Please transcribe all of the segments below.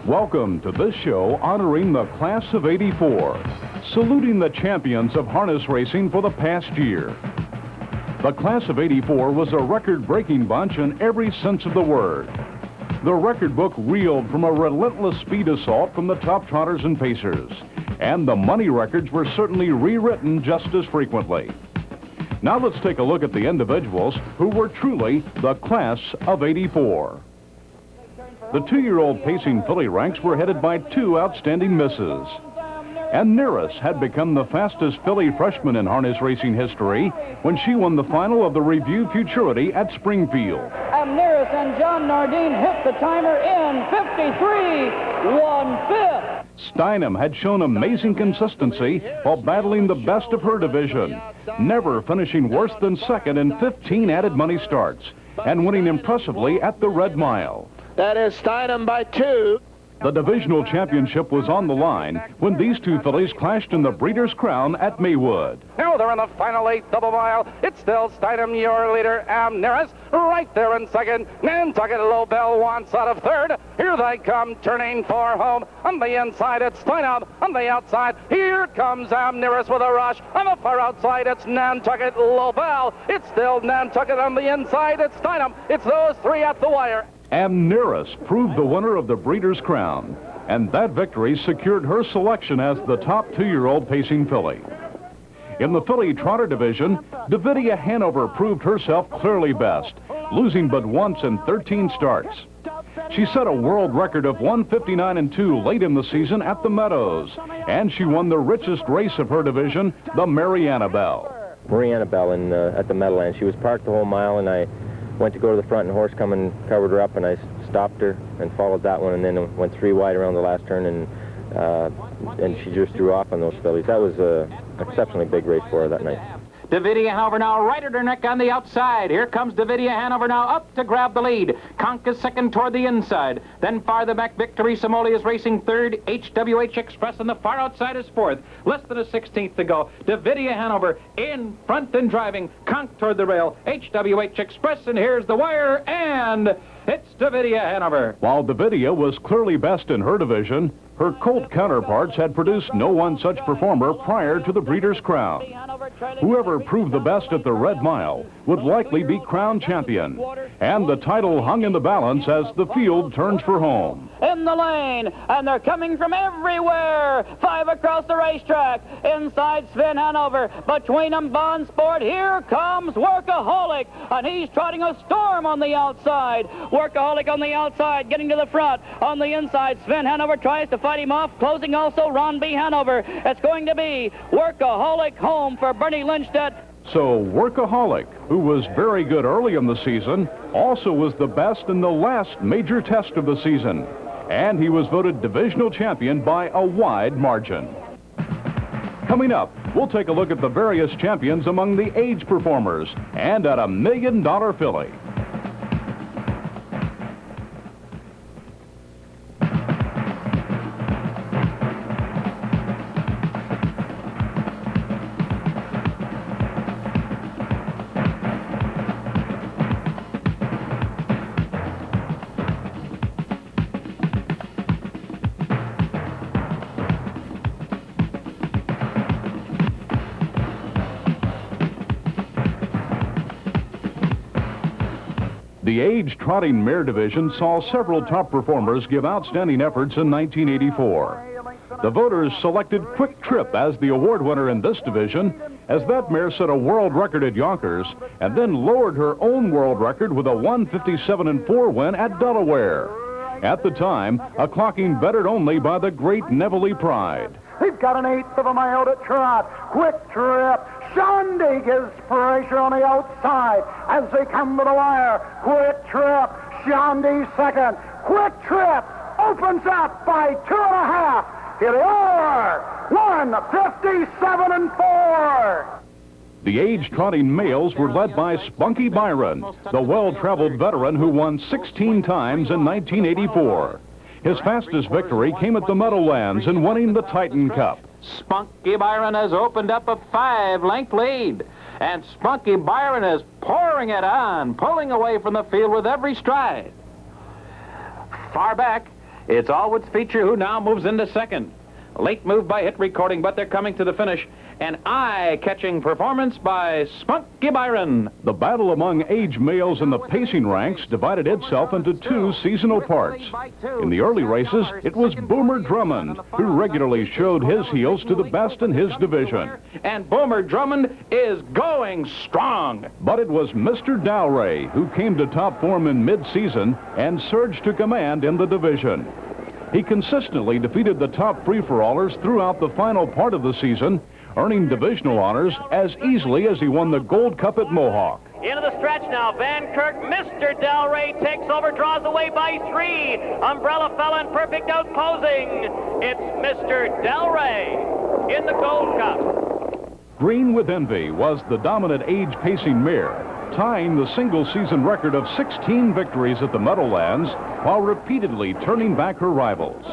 Welcome to this show honoring the class of '84, saluting the champions of harness racing for the past year. The class of '84 was a record-breaking bunch in every sense of the word. The record book reeled from a relentless speed assault from the top trotters and pacers, and the money records were certainly rewritten just as frequently. Now let's take a look at the individuals who were truly the class of '84. The 2-year-old pacing filly ranks were headed by 2 outstanding misses. Amneris had become the fastest filly freshman in harness racing history when she won the final of the Review Futurity at Springfield. Amneris and John Nardine hit the timer in 53 1/5. Steinem had shown amazing consistency while battling the best of her division, never finishing worse than second in 15 added money starts and winning impressively at the Red Mile. That is Steinem by 2. The divisional championship was on the line when these 2 fillies clashed in the Breeders' Crown at Maywood. Now they're in the final 8 double mile. It's still Steinem, your leader, Amneris, right there in second. Nantucket Lobel wants out of third. Here they come, turning for home. On the inside, it's Steinem. On the outside, here comes Amneris with a rush. On the far outside, it's Nantucket Lobel. It's still Nantucket on the inside. It's Steinem. It's those 3 at the wire. Amneris proved the winner of the Breeders' Crown, and that victory secured her selection as the top 2-year-old pacing filly. In the filly trotter division, Davidia Hanover proved herself clearly best, losing but once in 13 starts. She set a world record of 1:59.2 late in the season at the Meadows, and she won the richest race of her division, the Mary Annabelle. Marie Annabelle at the Meadowlands. She was parked the whole mile, and I went to go to the front, and horse come and covered her up, and I stopped her and followed that one, and then went 3 wide around the last turn, and she just drew off on those fillies. That was an exceptionally big race for her that night. Davidia Hanover now right at her neck on the outside. Here comes Davidia Hanover now up to grab the lead. Conk is second toward the inside. Then farther back, Victory Somoli is racing third. HWH Express on the far outside is fourth. Less than a 16th to go. Davidia Hanover in front and driving. Conk toward the rail. HWH Express, and here's the wire, and it's Davidia Hanover. While Davidia was clearly best in her division, her Colt counterparts had produced no one such performer prior to the Breeders' Crown. Whoever proved the best at the Red Mile would likely be crowned champion, and the title hung in the balance as the field turns for home. In the lane, and they're coming from everywhere. 5 across the racetrack. Inside Sven Hanover. Between them, Bond Sport. Here comes Workaholic, and he's trotting a storm on the outside. Workaholic on the outside, getting to the front. On the inside, Sven Hanover tries to fight him off. Closing also Ron B. Hanover. It's going to be Workaholic home for Bernie Lindstedt. So Workaholic, who was very good early in the season, also was the best in the last major test of the season, and he was voted divisional champion by a wide margin. Coming up, we'll take a look at the various champions among the age performers and at $1 million filly. The age trotting mare division saw several top performers give outstanding efforts in 1984. The voters selected Quick Trip as the award winner in this division, as that mare set a world record at Yonkers and then lowered her own world record with a 1:57.4 win at Delaware. At the time, a clocking bettered only by the great Neville Pride. He's got an 1/8 of a mile to trot. Quick Trip. Shandy gives pressure on the outside as they come to the wire. Quick Trip. Shandy second. Quick Trip opens up by 2.5. Here they are. 1:57.4. The age trotting males were led by Spunky Byron, the well-traveled veteran who won 16 times in 1984. His fastest victory came at the Meadowlands in winning the Titan Cup. Spunky Byron has opened up a 5-length lead, and Spunky Byron is pouring it on, pulling away from the field with every stride. Far back, It's Allwood's Feature, who now moves into second. Late move by Hit Recording, but they're coming to the finish. An eye-catching performance by Spunky Byron. The battle among age males in the pacing ranks divided itself into two seasonal parts. In the early races, it was Boomer Drummond, who regularly showed his heels to the best in his division. And Boomer Drummond is going strong. But it was Mr. Dalray who came to top form in mid-season and surged to command in the division. He consistently defeated the top free-for-allers throughout the final part of the season, earning divisional honors as easily as he won the Gold Cup at Mohawk. Into the stretch now. Van Kirk, Mr. Dalray takes over, draws away by 3. Umbrella Fella in perfect outposing. It's Mr. Dalray in the Gold Cup. Green with Envy was the dominant age-pacing mare, tying the single-season record of 16 victories at the Meadowlands while repeatedly turning back her rivals.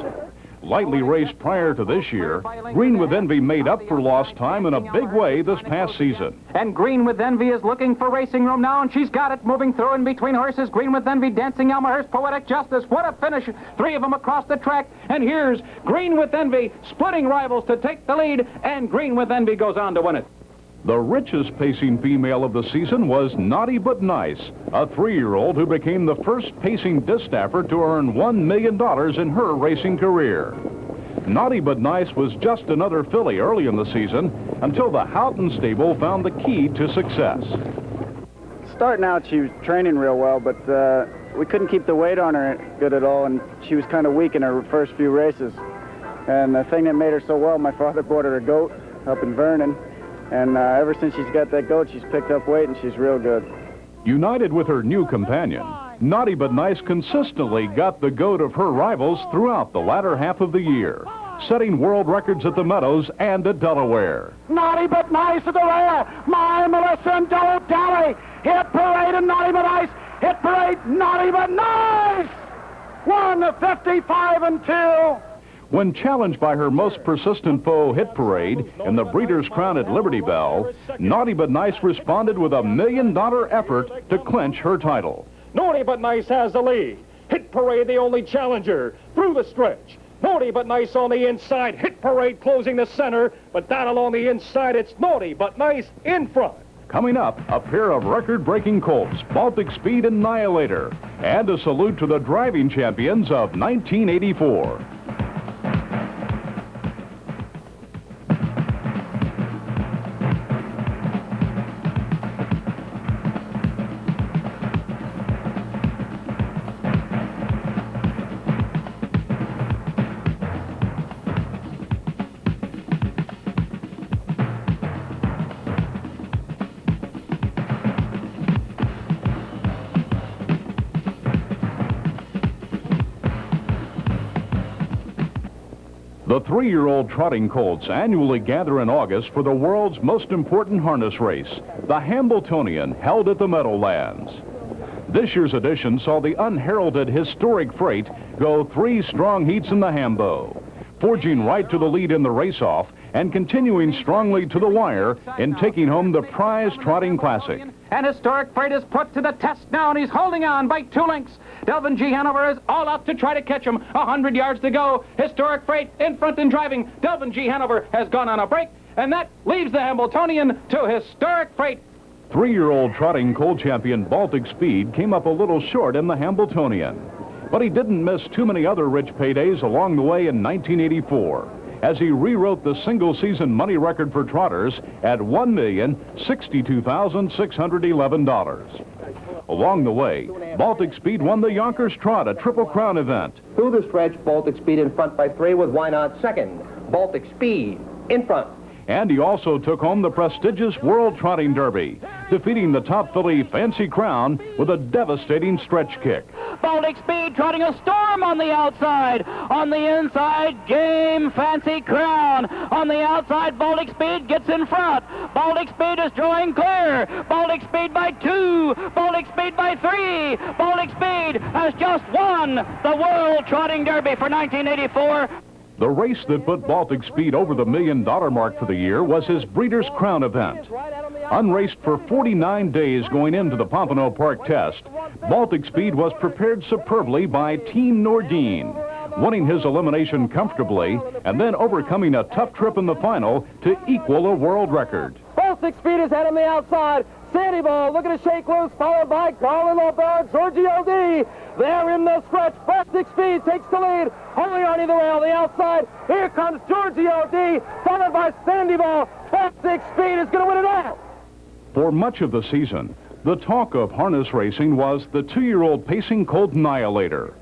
Lightly raced prior to this year, Green with Envy made up for lost time in a big way this past season. And Green with Envy is looking for racing room now, and she's got it, moving through in between horses. Green with Envy, Dancing Elmhurst, Poetic Justice. What a finish. 3 of them across the track. And here's Green with Envy, splitting rivals to take the lead, and Green with Envy goes on to win it. The richest pacing female of the season was Naughty But Nice, a 3-year-old who became the first pacing distaffer to earn $1 million in her racing career. Naughty But Nice was just another filly early in the season until the Houghton stable found the key to success. Starting out, she was training real well, but we couldn't keep the weight on her good at all, and she was kind of weak in her first few races. And the thing that made her so well, my father bought her a goat up in Vernon. And ever since she's got that goat, she's picked up weight, and she's real good. United with her new companion, Naughty But Nice consistently got the goat of her rivals throughout the latter half of the year, setting world records at the Meadows and at Delaware. Naughty But Nice at the rear. My Melissa and Doe Dally. Hit Parade and Naughty But Nice. Hit Parade, Naughty But Nice. 1:55 and 2. When challenged by her most persistent foe, Hit Parade, in the Breeders' Crown at Liberty Bell, Naughty But Nice responded with a $1 million effort to clinch her title. Naughty But Nice has the lead. Hit Parade the only challenger through the stretch. Naughty But Nice on the inside. Hit Parade closing the center, but down along the inside, it's Naughty But Nice in front. Coming up, a pair of record-breaking colts, Baltic Speed Annihilator, and a salute to the driving champions of 1984. The 3-year-old trotting colts annually gather in August for the world's most important harness race, the Hambletonian, held at the Meadowlands. This year's edition saw the unheralded historic freight go 3 strong heats in the Hambo, forging right to the lead in the race-off and continuing strongly to the wire in taking home the prize Trotting Classic. And Historic Freight is put to the test now, and he's holding on by 2 lengths. Delvin G. Hanover is all out to try to catch him. 100 yards to go. Historic Freight in front and driving. Delvin G. Hanover has gone on a break, and that leaves the Hambletonian to Historic Freight. 3-year-old trotting colt champion Baltic Speed came up a little short in the Hambletonian, but he didn't miss too many other rich paydays along the way in 1984, as he rewrote the single-season money record for trotters at $1,062,611. Along the way, Baltic Speed won the Yonkers Trot, a Triple Crown event. Through the stretch, Baltic Speed in front by 3 with Why Not second. Baltic Speed in front. And he also took home the prestigious World Trotting Derby, defeating the top filly Fancy Crown with a devastating stretch kick. Baltic Speed trotting a storm on the outside. On the inside, Game Fancy Crown. On the outside, Baltic Speed gets in front. Baltic Speed is drawing clear. Baltic Speed by 2. Baltic Speed by 3. Baltic Speed has just won the World Trotting Derby for 1984. The race that put Baltic Speed over the $1 million mark for the year was his Breeders' Crown event. Unraced for 49 days going into the Pompano Park test, Baltic Speed was prepared superbly by Team Nordine, winning his elimination comfortably and then overcoming a tough trip in the final to equal a world record. Baltic Speed is head on the outside. Sandy Ball looking to shake loose, followed by Garland Lobel, Giorgio D. They're in the stretch. Baltic Speed takes the lead. Holy Arnie the rail, the outside. Here comes Giorgio D, followed by Sandy Ball. Baltic Speed is going to win it out. For much of the season, the talk of harness racing was the 2-year-old pacing Colt Annihilator.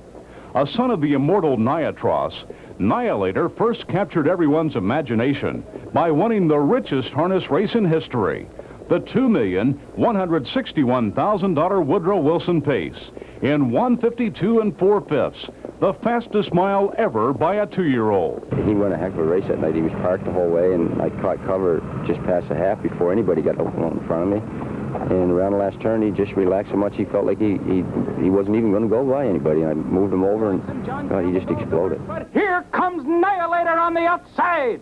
A son of the immortal Niatros, Annihilator first captured everyone's imagination by winning the richest harness race in history, the $2,161,000 Woodrow Wilson Pace, in 1:52 4/5, the fastest mile ever by a 2-year-old. He won a heck of a race that night. He was parked the whole way, and I caught cover just past the half before anybody got in front of me. And around the last turn, he just relaxed so much he felt like he wasn't even going to go by anybody. And I moved him over, and God, he just exploded. But here comes Annihilator on the outside.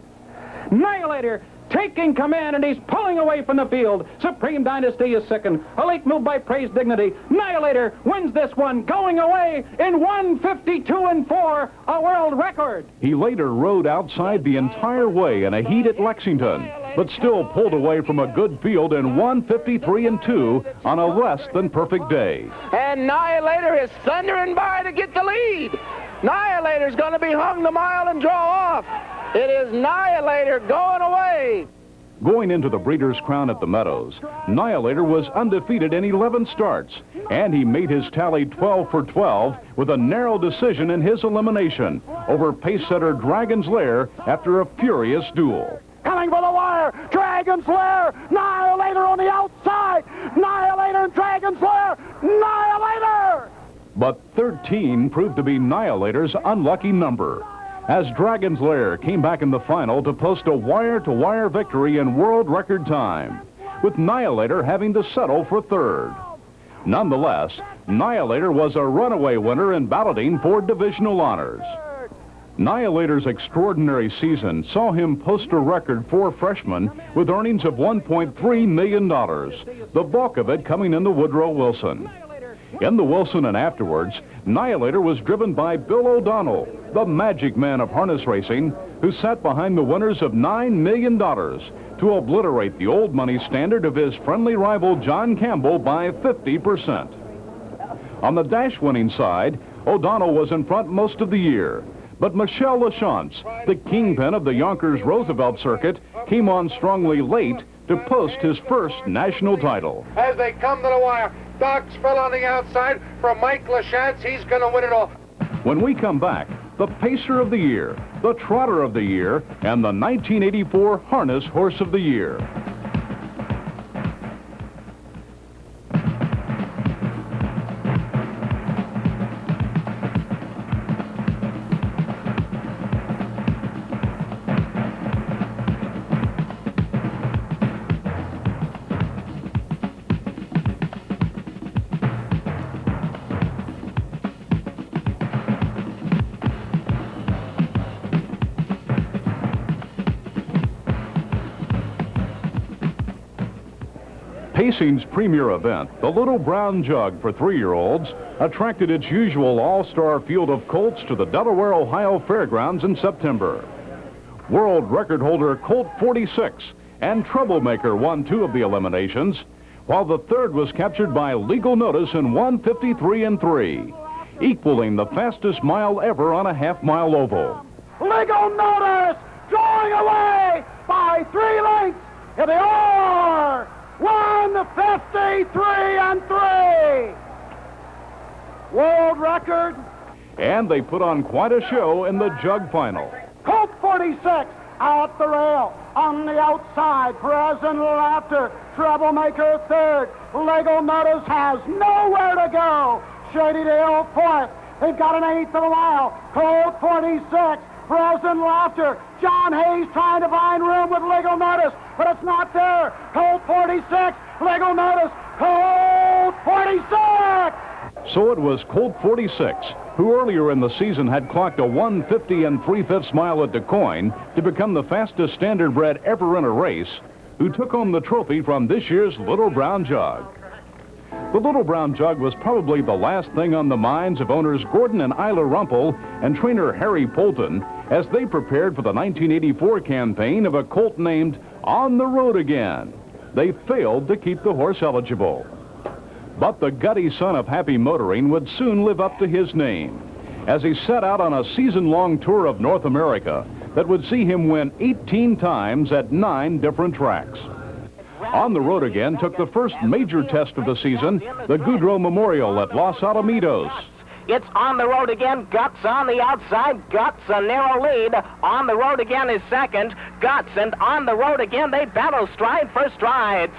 Annihilator taking command, and he's pulling away from the field. Supreme Dynasty is second. A late move by Praise Dignity. Annihilator wins this one, going away in 1:52 4, a world record. He later rode outside the entire way in a heat at Lexington, but still pulled away from a good field in 1:53 2 on a less than perfect day. And Annihilator is thundering by to get the lead. Annihilator's going to be hung the mile and draw off. It is Annihilator going away. Going into the Breeders' Crown at the Meadows, Annihilator was undefeated in 11 starts, and he made his tally 12 for 12 with a narrow decision in his elimination over pace setter Dragon's Lair after a furious duel. Coming for the wire, Dragon's Lair, Annihilator on the outside, Annihilator and Dragon's Lair, Annihilator! But 13 proved to be Annihilator's unlucky number, as Dragon's Lair came back in the final to post a wire-to-wire victory in world record time, with Annihilator having to settle for third. Nonetheless, Annihilator was a runaway winner in balloting for divisional honors. Annihilator's extraordinary season saw him post a record for freshmen with earnings of $1.3 million, the bulk of it coming in the Woodrow Wilson. In the Wilson and afterwards, Annihilator was driven by Bill O'Donnell, the magic man of harness racing, who sat behind the winners of $9 million to obliterate the old money standard of his friendly rival John Campbell by 50%. On the dash winning side, O'Donnell was in front most of the year, but Michel Lachance, the kingpin of the Yonkers-Roosevelt circuit, came on strongly late to post his first national title. As they come to the wire, Doc Spill on the outside from Mike Lachance. He's going to win it all. When we come back, the Pacer of the Year, the Trotter of the Year, and the 1984 Harness Horse of the Year. Pacing's premier event, the Little Brown Jug for 3-year-olds, attracted its usual all-star field of colts to the Delaware, Ohio Fairgrounds in September. World record holder Colt 46 and Troublemaker won 2 of the eliminations, while the third was captured by Legal Notice in 1:53 3, equaling the fastest mile ever on a half-mile oval. Legal Notice drawing away by 3 lengths in the R. 1:53 3. World record. And they put on quite a show in the jug final. Colt 46 out the rail. On the outside, Present Laughter. Troublemaker third. Legal Notice has nowhere to go. Shady Dale fourth. They've got an eighth of a mile. Colt 46. Present Laughter. John Hayes trying to find room with Legal Notice, but it's not there. Colt 46, Legal Notice, Colt 46! So it was Colt 46, who earlier in the season had clocked a 1:50 3/5 mile at DuQuoin to become the fastest standardbred ever in a race, who took home the trophy from this year's Little Brown Jug. The Little Brown Jug was probably the last thing on the minds of owners Gordon and Isla Rumpel and trainer Harry Polton as they prepared for the 1984 campaign of a colt named On the Road Again. They failed to keep the horse eligible. But the gutty son of happy motoring would soon live up to his name as he set out on a season-long tour of North America that would see him win 18 times at 9 different tracks. On the Road Again took the first major test of the season, the Goudreau Memorial at Los Alamitos. It's On the Road Again, Guts on the outside, Guts a narrow lead. On the Road Again is second, Guts and On the Road Again, they battle stride for stride.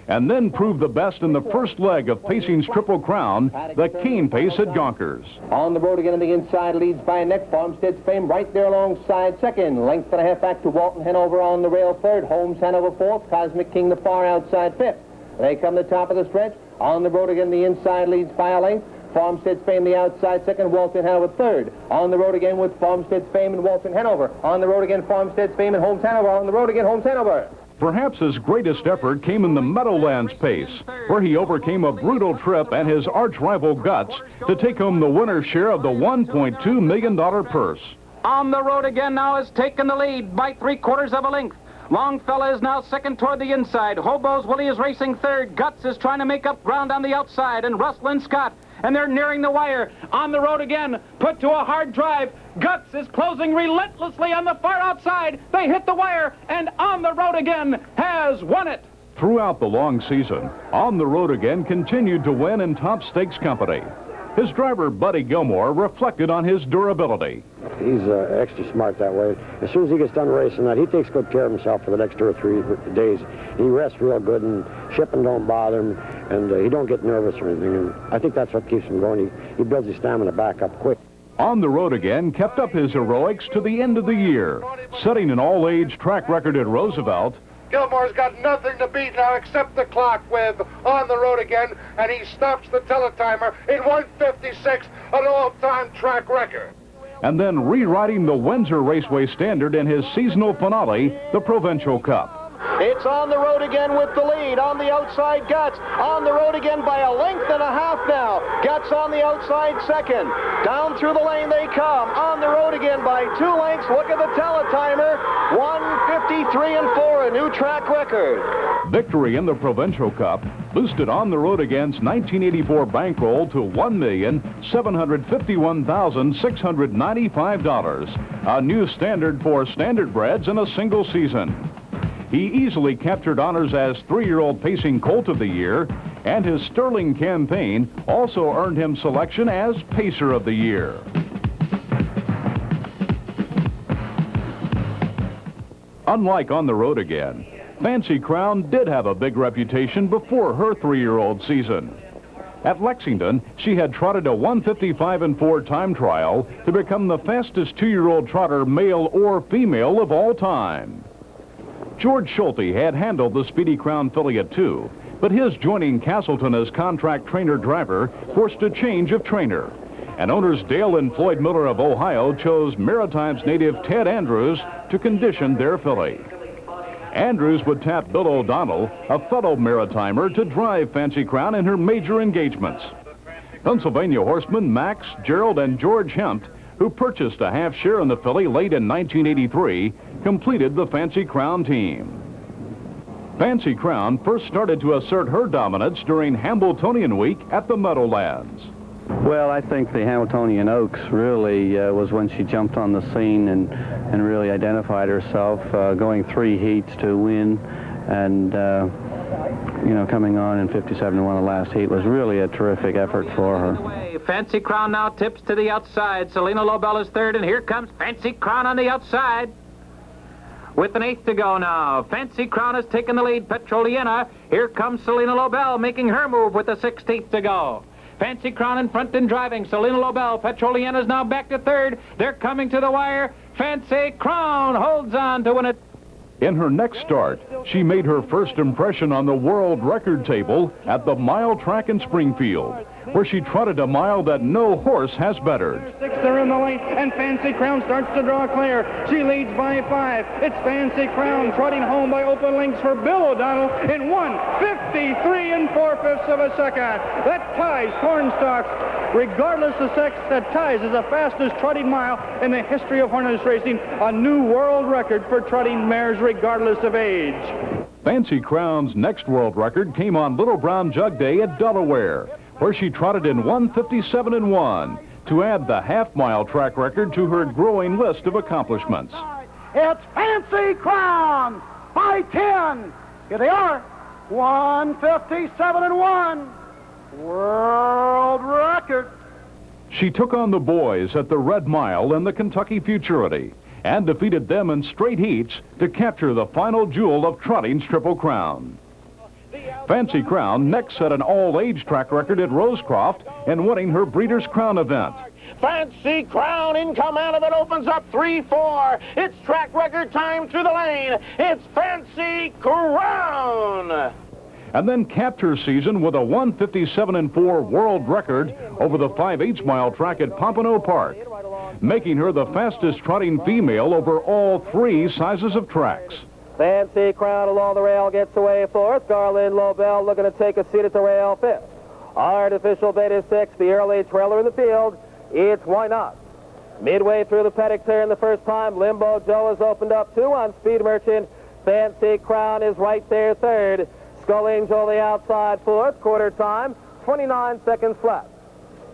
And then proved the best in the first leg of Pacing's Triple Crown, the Cane Pace at Gonkers. On the Road Again on the inside, leads by a neck. Farmstead's Fame right there alongside second. Length and a half back to Walton Hanover on the rail third. Holmes Hanover fourth. Cosmic King the far outside fifth. They come to the top of the stretch. On the Road Again, the inside leads by a length. Farmstead's Fame the outside second. Walton Hanover third. On the Road Again with Farmstead's Fame and Walton Hanover. On the Road Again, Farmstead's Fame and Holmes Hanover. On the Road Again, Holmes Hanover. Perhaps his greatest effort came in the Meadowlands Pace, where he overcame a brutal trip and his arch-rival Guts to take home the winner's share of the $1.2 million purse. On the Road Again now has taken the lead by 3/4 of a length. Longfellow is now second toward the inside. Hobo's Willie is racing third. Guts is trying to make up ground on the outside, and Russell and Scott, and they're nearing the wire. On the Road Again, put to a hard drive. Guts is closing relentlessly on the far outside. They hit the wire, and On the Road Again has won it. Throughout the long season, On the Road Again continued to win in top stakes company. His driver, Buddy Gilmore, reflected on his durability. He's extra smart that way. As soon as he gets done racing that, he takes good care of himself for the next 2 or 3 days. He rests real good, and shipping don't bother him, and he don't get nervous or anything. And I think that's what keeps him going. He builds his stamina back up quick. On the Road Again kept up his heroics to the end of the year, setting an all-age track record at Roosevelt. Gilmore's got nothing to beat now except the clock with On the Road Again, and he stops the teletimer in 1:56, an all-time track record. And then rewriting the Windsor Raceway standard in his seasonal finale, the Provincial Cup. It's On the Road Again with the lead. On the outside, Guts. On the Road Again by a length and a half now. Guts on the outside second. Down through the lane they come. On the Road Again by 2 lengths. Look at the teletimer. 1:53 and 4, a new track record. Victory in the Provincial Cup boosted On the Road Again's 1984 bankroll to $1,751,695, a new standard for standardbreds in a single season. He easily captured honors as 3-year-old Pacing Colt of the Year, and his Sterling campaign also earned him selection as Pacer of the Year. Unlike On the Road Again, Fancy Crown did have a big reputation before her 3-year-old season. At Lexington, she had trotted a 1:55 and 4 time trial to become the fastest 2-year-old trotter, male or female, of all time. George Schulte had handled the Speedy Crown filly at 2, but his joining Castleton as contract trainer-driver forced a change of trainer. And owners Dale and Floyd Miller of Ohio chose Maritime's native Ted Andrews to condition their filly. Andrews would tap Bill O'Donnell, a fellow Maritimer, to drive Fancy Crown in her major engagements. Pennsylvania horsemen Max, Gerald, and George Hempt, who purchased a half share in the filly late in 1983, completed the Fancy Crown team. Fancy Crown first started to assert her dominance during Hambletonian Week at the Meadowlands. Well, I think the Hamiltonian Oaks really was when she jumped on the scene and really identified herself, going 3 heats to win, and coming on in 57 to 1 the last heat was really a terrific effort for her. Fancy Crown now tips to the outside. Selena Lobel is third, and here comes Fancy Crown on the outside. With an 1/8 to go now. Fancy Crown has taken the lead. Petroliana. Here comes Selena Lobel making her move with the 1/16 to go. Fancy Crown in front and driving. Selena Lobel. Petroliana is now back to third. They're coming to the wire. Fancy Crown holds on to win it. In her next start, she made her first impression on the world record table at the mile track in Springfield, where she trotted a mile that no horse has bettered. Sixth are in the lane, and Fancy Crown starts to draw clear. She leads by 5. It's Fancy Crown trotting home by open lengths for Bill O'Donnell in 1:53 4/5 of a second. That ties Cornstalk's, regardless of sex, that ties is the fastest trotting mile in the history of harness racing, a new world record for trotting mares regardless of age. Fancy Crown's next world record came on Little Brown Jug Day at Delaware, where she trotted in 1:57 1 to add the half-mile track record to her growing list of accomplishments. It's Fancy Crown by 10. Here they are, 1:57 1. World record. She took on the boys at the Red Mile in the Kentucky Futurity and defeated them in straight heats to capture the final jewel of trotting's Triple Crown. Fancy Crown next set an all-age track record at Rosecroft in winning her Breeders' Crown event. Fancy Crown in command of it, opens up 3-4. It's track record time through the lane. It's Fancy Crown. And then capped her season with a 1:57 4 world record over the 5/8 mile track at Pompano Park, making her the fastest trotting female over all 3 sizes of tracks. Fancy Crown along the rail gets away 4th. Garland Lobel looking to take a seat at the rail 5th. Artificial Bait is 6th, the early trailer in the field. It's Why Not. Midway through the paddock there in the first time, Limbo Joe has opened up 2 on Speed Merchant. Fancy Crown is right there 3rd. Skull Angel the outside 4th. Quarter time, 29 seconds flat.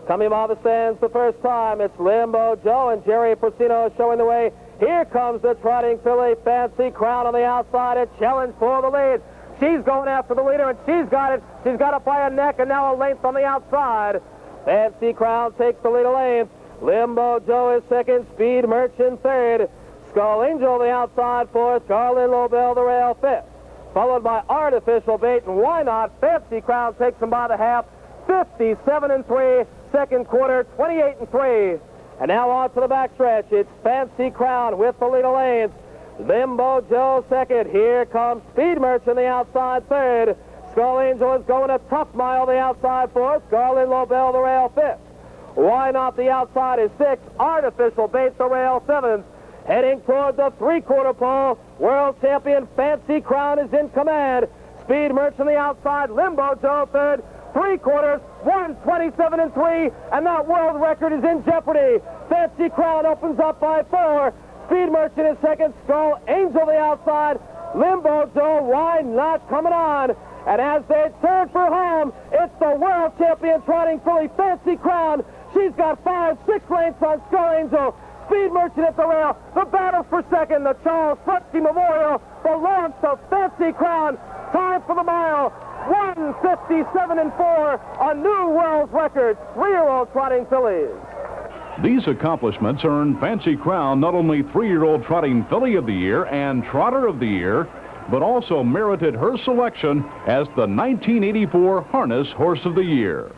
Coming off the stands the first time, it's Limbo Joe and Jerry Porcino showing the way. Here comes the trotting filly, Fancy Crown on the outside. A challenge for the lead. She's going after the leader, and she's got it. She's got it by a neck, and now a length on the outside. Fancy Crown takes the lead a length. Limbo Joe is 2nd. Speed Merchant 3rd. Skull Angel the outside 4th. Garland Lobel the rail 5th. Followed by Artificial Bait and Why Not. Fancy Crown takes him by the half. 57 3. Second quarter, 28 3. And now on to the backstretch. It's Fancy Crown with the lead of lanes. Limbo Joe 2nd. Here comes Speed Merchant the outside 3rd. Skull Angel is going a tough mile the outside 4th. Garland Lobel the rail 5th. Why Not the outside is 6th. Artificial Bait the rail 7th. Heading toward the 3/4 pole, world champion Fancy Crown is in command. Speed Merchant the outside, Limbo Joe 3rd. 3/4, 1:27 3, and that world record is in jeopardy. Fancy Crown opens up by 4. Speed Merchant is 2nd. Skull Angel the outside. Limbo Joe, Why Not coming on. And as they turn for home, it's the world champion trotting filly Fancy Crown. She's got 5-6 lengths on Skull Angel. Speed Merchant at the rail. The battle for 2nd. The Charles Frutzi Memorial belongs to Fancy Crown. Time for the mile. 1:57 4. A new world record. 3-year-old trotting fillies. These accomplishments earned Fancy Crown not only 3-year-old trotting filly of the year and trotter of the year, but also merited her selection as the 1984 Harness Horse of the Year.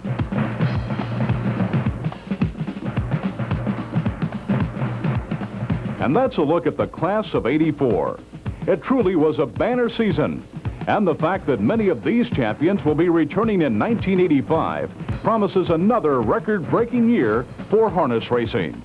And that's a look at the class of '84. It truly was a banner season. And the fact that many of these champions will be returning in 1985 promises another record-breaking year for harness racing.